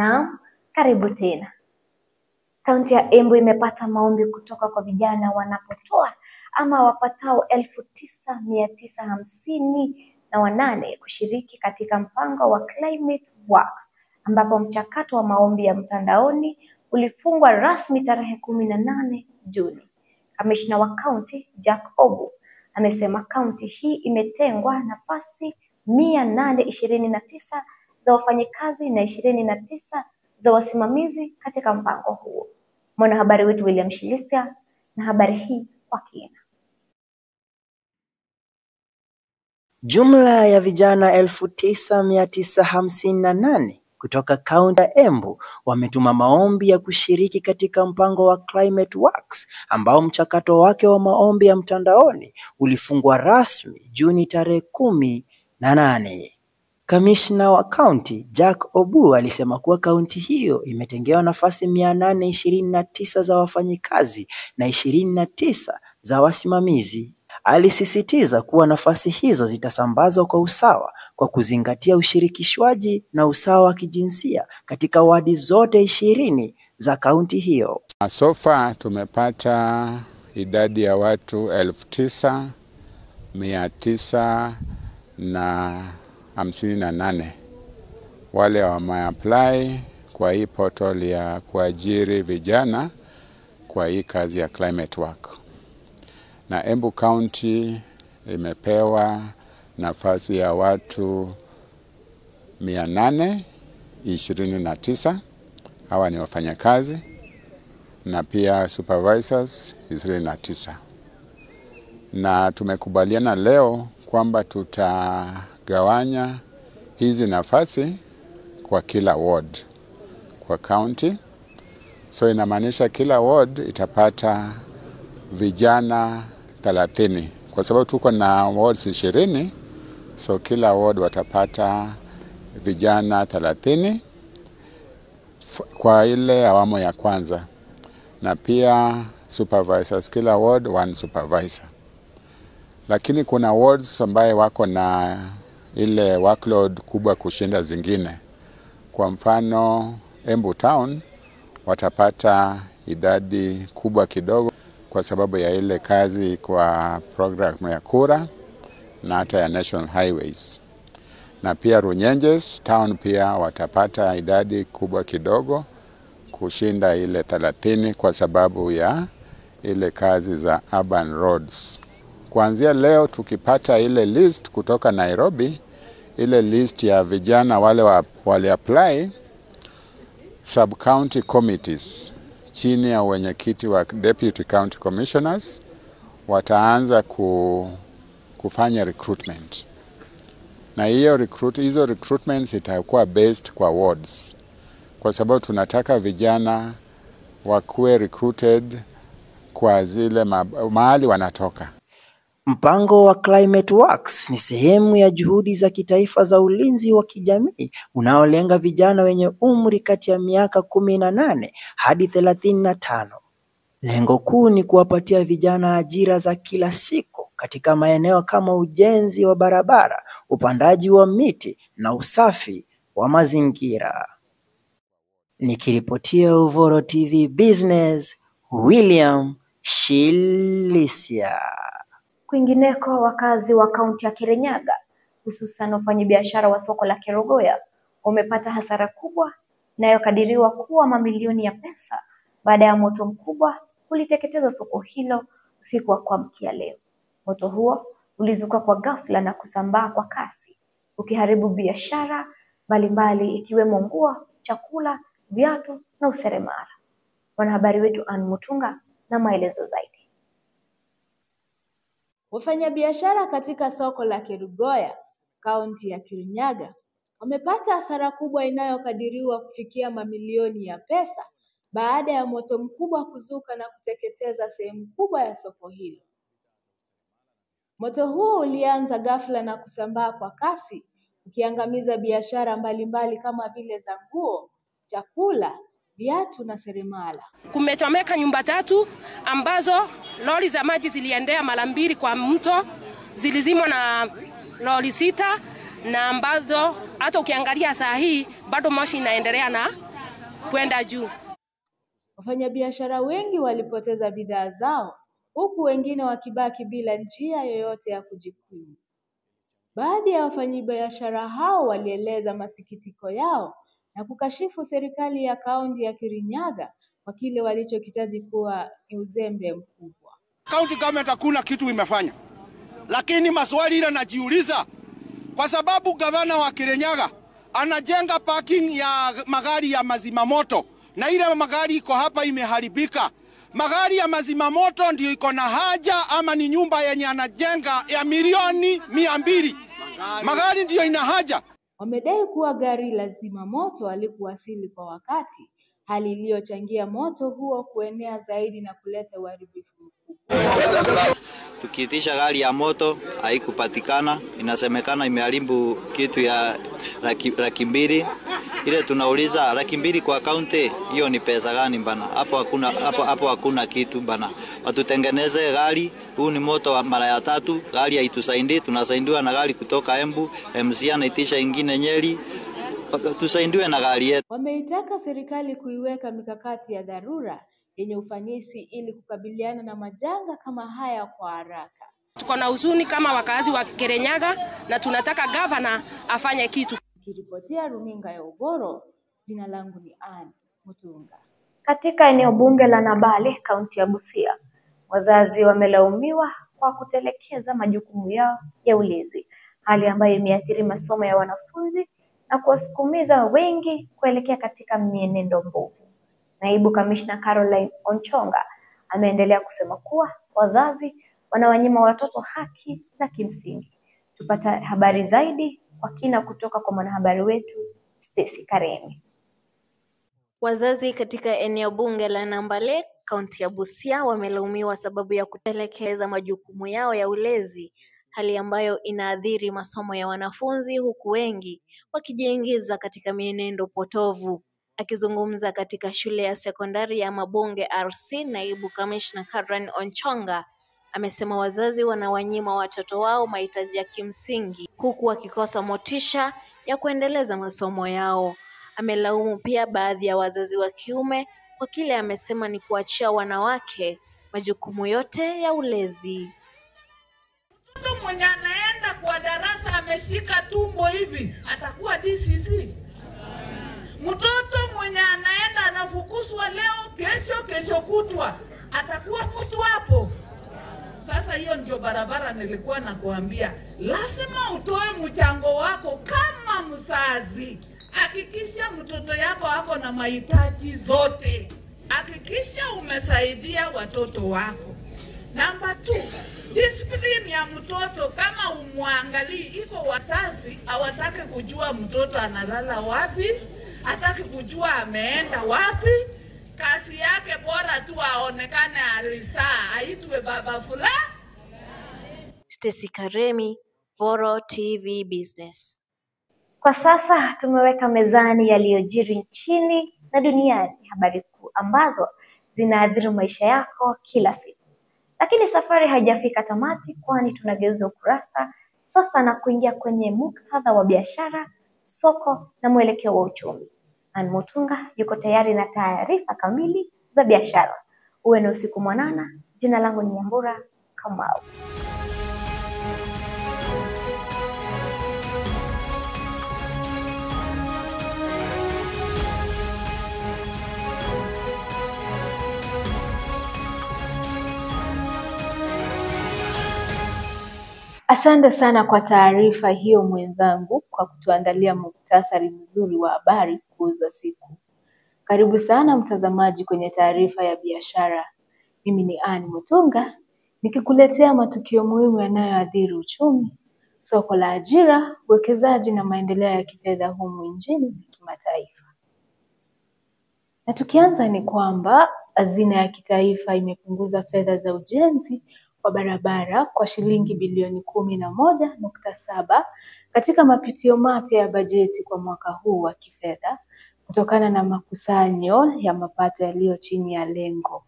Naam, karibu tena. Kaunti ya Embu imepata maombi kutoka kwa vijana wanapotoa ama wapatao 9,958 kushiriki katika mpango wa Climate Works, ambapo mchakato wa maombi ya mtandaoni ulifungwa rasmi tarehe 18 Juni. Kamishna wa kaunti Jack Obu amesema kaunti hii imetengwa nafasi 829 za wafanyikazi na 29 za wasimamizi katika mpango huo. Mwanahabari wetu William Shilistia na habari hii kwa kina. Jumla ya vijana 9,958 kutoka kaunti ya Embu wametuma maombi ya kushiriki katika mpango wa Climate Works, ambao mchakato wake wa maombi ya mtandaoni ulifungwa rasmi Juni tarehe 18. Kamishna wa kaunti Jack Obu alisema kuwa kaunti hiyo imetengewa nafasi 829 za wafanyikazi na 29 za wasimamizi. Alisisitiza kuwa nafasi hizo zitasambazwa kwa usawa kwa kuzingatia ushirikishwaji na usawa wa kijinsia katika wadi zote 20 za kaunti hiyo. So far tumepata idadi ya watu 9,958 wale wameapply kwa hii portal ya kuajiri vijana kwa hii kazi ya climate work. Na Embu County imepewa nafasi ya watu 829. Hawa ni wafanyakazi na pia supervisors 29. Na tumekubaliana leo kwamba tutagawanya hizi nafasi kwa kila ward kwa county. So inamaanisha kila ward itapata vijana 30 kwa sababu tuko na wards 20, so kila ward watapata vijana 30 kwa ile awamu ya kwanza, na pia supervisors, kila ward 1 supervisor. Lakini kuna wards ambaye wako na ile workload kubwa kushinda zingine. Kwa mfano Embu Town watapata idadi kubwa kidogo kwa sababu ya ile kazi kwa program ya kura na hata ya National Highways. Na pia Runyenjes Town pia watapata idadi kubwa kidogo kushinda ile 30 kwa sababu ya ile kazi za urban roads. Kuanzia leo tukipata ile list kutoka Nairobi, ile list ya vijana wale apply, sub-county committees chini ya wenyekiti wa Deputy County Commissioners wataanza kufanya recruitment. Na hizo recruitments itakuwa based kwa wards, kwa sababu tunataka vijana wakuwe recruited kwa zile mahali wanatoka. Mpango wa Climate Works ni sehemu ya juhudi za kitaifa za ulinzi wa kijamii unaolenga vijana wenye umri kati ya miaka 18 hadi 35. Lengo kuu ni kuwapatia vijana ajira za kila siku katika maeneo kama ujenzi wa barabara, upandaji wa miti na usafi wa mazingira. Nikiripotia Uvoro TV Business, William Shilisia. Kwingineko, wakazi wa kaunti ya Kirinyaga, hususan wafanyabiashara wa soko la Kerugoya, wamepata hasara kubwa inayokadiriwa kuwa mamilioni ya pesa baada ya moto mkubwa kuliteketeza soko hilo usiku wa kuamkia leo. Moto huo ulizuka kwa ghafla na kusambaa kwa kasi, ukiharibu biashara mbalimbali ikiwemo nguo, chakula, viatu na useremala. Mwanahabari wetu Ann Mutunga na maelezo zaidi. Wafanyabiashara katika soko la Kerugoya, kaunti ya Kirinyaga, wamepata hasara kubwa inayokadiriwa kufikia mamilioni ya pesa baada ya moto mkubwa kuzuka na kuteketeza sehemu kubwa ya soko hilo. Moto huo ulianza ghafla na kusambaa kwa kasi, ukiangamiza biashara mbalimbali kama vile za nguo, chakula, viatu na seremala. Kumechomeka nyumba 3 ambazo lori za maji ziliendea mara 2 kwa mto, zilizimwa na lori 6, na ambazo hata ukiangalia saa hii bado moshi inaendelea kwenda juu. Wafanyabiashara wengi walipoteza bidhaa zao, huku wengine wakibaki bila njia yoyote ya kujikimu. Baadhi ya wafanyabiashara hao walieleza masikitiko yao na kukashifu serikali ya kaunti ya Kirinyaga kwa kile walichokitaja kuwa ni uzembe mkubwa. County government hakuna kitu imefanya, lakini maswali ile najiuliza, kwa sababu gavana wa Kirinyaga anajenga parking ya magari ya mazima moto na ile magari iko hapa imeharibika. Magari ya mazima moto ndio iko na haja, ama ni nyumba yenye anajenga ya milioni 200? Magari ndio ina haja. Wamedai kuwa gari la zima moto halikuwasili kwa wakati, hali iliyochangia moto huo kuenea zaidi na kuleta uharibifu mkubwa. Tukiitisha gari ya moto haikupatikana, inasemekana imeharibu kitu ya laki mbili. Ile tunauliza laki mbili kwa kaunti, hiyo ni pesa gani bana? Hapo hakuna kitu bana. Watutengeneze gari, huu ni moto wa mara ya 3, gari haitusaidii, tunasaidiwa na gari kutoka Embu, MC anaitisha ingine Nyeri, tusaidiwe na gari yetu. Wameitaka serikali kuiweka mikakati ya dharura yenye ufanisi ili kukabiliana na majanga kama haya kwa haraka. Tuko na huzuni kama wakazi wa Kirinyaga na tunataka gavana afanye kitu. Nikiripotia runinga ya Ugoro, jina langu ni Anne Mutunga. Katika eneo bunge la Nambale, kaunti ya Busia, wazazi wamelaumiwa kwa kutelekeza majukumu yao ya ulezi, hali ambayo imeathiri masomo ya wanafunzi na kuwasukumiza wengi kuelekea katika mienendo mbovu. Naibu Kamishna Caroline Onchonga ameendelea kusema kuwa wazazi wanawanyima watoto haki za kimsingi. Tupata habari zaidi kwa kina kutoka kwa mwanahabari wetu Stacy Karemi. Wazazi katika eneo bunge la Nambale, kaunti ya Busia, wamelaumiwa sababu ya kutelekeza majukumu yao ya ulezi, hali ambayo inaathiri masomo ya wanafunzi, huku wengi wakijiingiza katika mienendo potovu. Akizungumza katika shule ya sekondari ya Mabonge RC, naibu kamishna Caroline Onchonga amesema wazazi wanawanyima watoto wao mahitaji ya kimsingi, huku wakikosa motisha ya kuendeleza masomo yao. Amelaumu pia baadhi ya wazazi wa kiume kwa kile amesema ni kuachia wanawake majukumu yote ya ulezi. Mtoto mwenye anaenda kwa darasa ameshika tumbo hivi atakuwa DCC? Mtoto mwenye anaenda anafukuswa leo, kesho kutwa atakuwa mtu hapo? Sasa hiyo ndio barabara nilikuwa nakuambia, lazima utoe mchango wako kama mzazi. Hakikisha mtoto yako ako na mahitaji zote. Hakikisha umesaidia watoto wako. Namba 2, discipline ya mtoto kama umwangalii. Iko wazazi hawataka kujua mtoto analala wapi, hataki kujua ameenda wapi. Kazi yake bora tu aonekane alisaa, aitwe baba fulani. Stacy Karemi, Voro TV Business. Kwa sasa tumeweka mezani yaliyojiri nchini na duniani, habari kuu ambazo zinaathiri maisha yako kila siku. Lakini safari haijafika tamati, kwani tunageuza ukurasa sasa na kuingia kwenye muktadha wa biashara, soko na mwelekeo wa uchumi. Anne Mutunga yuko tayari na taarifa kamili za biashara. Uwe na usiku mwanana. Jina langu ni Nyambura Kamau. Asante sana kwa taarifa hiyo mwenzangu, kwa kutuandalia muktasari mzuri wa habari kuu za siku. Karibu sana mtazamaji kwenye taarifa ya biashara. Mimi ni Anne Mutunga, nikikuletea matukio muhimu yanayoathiri uchumi, soko la ajira, uwekezaji na maendeleo ya kifedha humu nchini na kimataifa. Na tukianza ni kwamba hazina ya kitaifa imepunguza fedha za ujenzi wa barabara kwa shilingi bilioni 11.7 katika mapitio mapya ya bajeti kwa mwaka huu wa kifedha, kutokana na makusanyo ya mapato yaliyo chini ya lengo.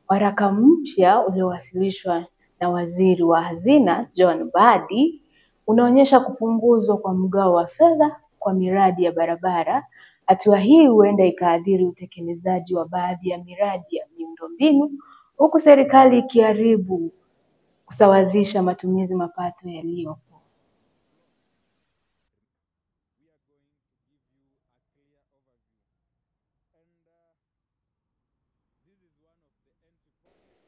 Waraka mpya uliowasilishwa na waziri wa hazina John Mbadi unaonyesha kupunguzwa kwa mgao wa fedha kwa miradi ya barabara Hatua hii huenda ikaathiri utekelezaji wa baadhi ya miradi ya miundombinu, huku serikali ikijaribu kusawazisha matumizi mapato yaliyopo.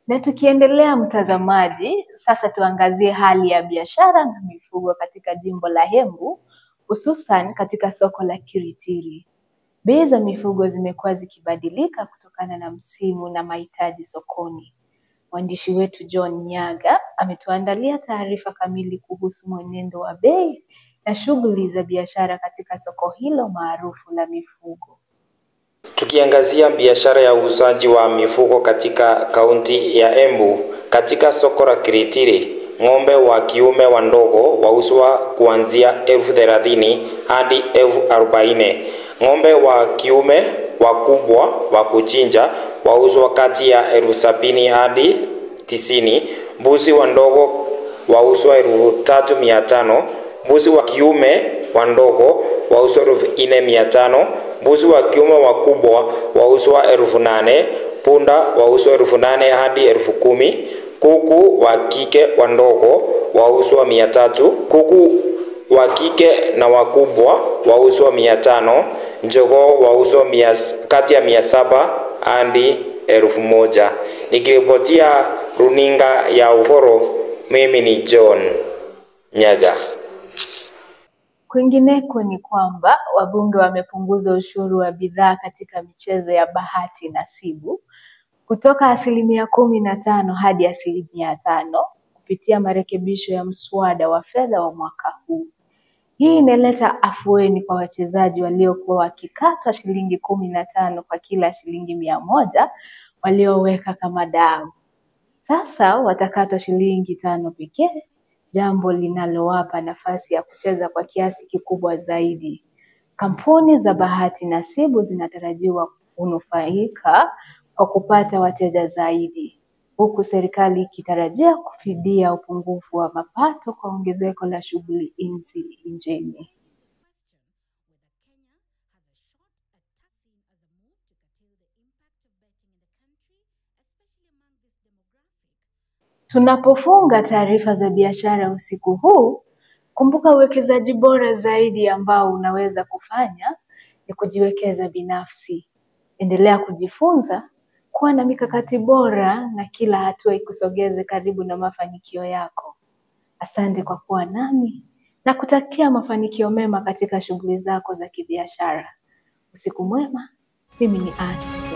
Na tukiendelea mtazamaji, sasa tuangazie hali ya biashara na mifugo katika jimbo la Embu, hususan katika soko la Kiritiri. Bei za mifugo zimekuwa zikibadilika kutokana na msimu na mahitaji sokoni. Mwandishi wetu John Nyaga ametuandalia taarifa kamili kuhusu mwenendo wa bei na shughuli za biashara katika soko hilo maarufu la mifugo. Tukiangazia biashara ya uuzaji wa mifugo katika kaunti ya Embu, katika soko la Kiritiri, ng'ombe wa kiume wandogo wauzwa kuanzia 30,000 hadi 40,000. Ng'ombe wa kiume wakubwa wa kuchinja wauzwa kati ya 70,000 hadi 90,000. Mbuzi wandogo wauzwa 3,500. Mbuzi wa kiume wandogo wauzwa 4,500. Mbuzi wa kiume wakubwa wauzwa 8,000. Punda wauzwa 8,000 hadi 10,000. Kuku wa kike wandogo wauzwa 300. Kuku wa kike na wakubwa wauzwa 500. Njogoo wauzwa kati ya 700 hadi 1,000. Nikiripotia runinga ya Uhuru, mimi ni John Nyaga. Kwingineko ni kwamba wabunge wamepunguza ushuru wa bidhaa katika michezo ya bahati nasibu kutoka 15% hadi 5% kupitia marekebisho ya mswada wa fedha wa mwaka huu. Hii inaleta afueni kwa wachezaji waliokuwa wakikatwa shilingi 15 kwa kila shilingi 100 walioweka kama dau. Sasa watakatwa shilingi 5 pekee, jambo linalowapa nafasi ya kucheza kwa kiasi kikubwa zaidi. Kampuni za bahati nasibu zinatarajiwa kunufaika kwa kupata wateja zaidi, huku serikali ikitarajia kufidia upungufu wa mapato kwa ongezeko la shughuli nchini. Tunapofunga taarifa za biashara usiku huu, kumbuka uwekezaji bora zaidi ambao unaweza kufanya ni kujiwekeza binafsi. Endelea kujifunza, kuwa na mikakati bora na kila hatua ikusogeze karibu na mafanikio yako. Asante kwa kuwa nami na kutakia mafanikio mema katika shughuli zako za kibiashara. Usiku mwema, mimi ni Anne.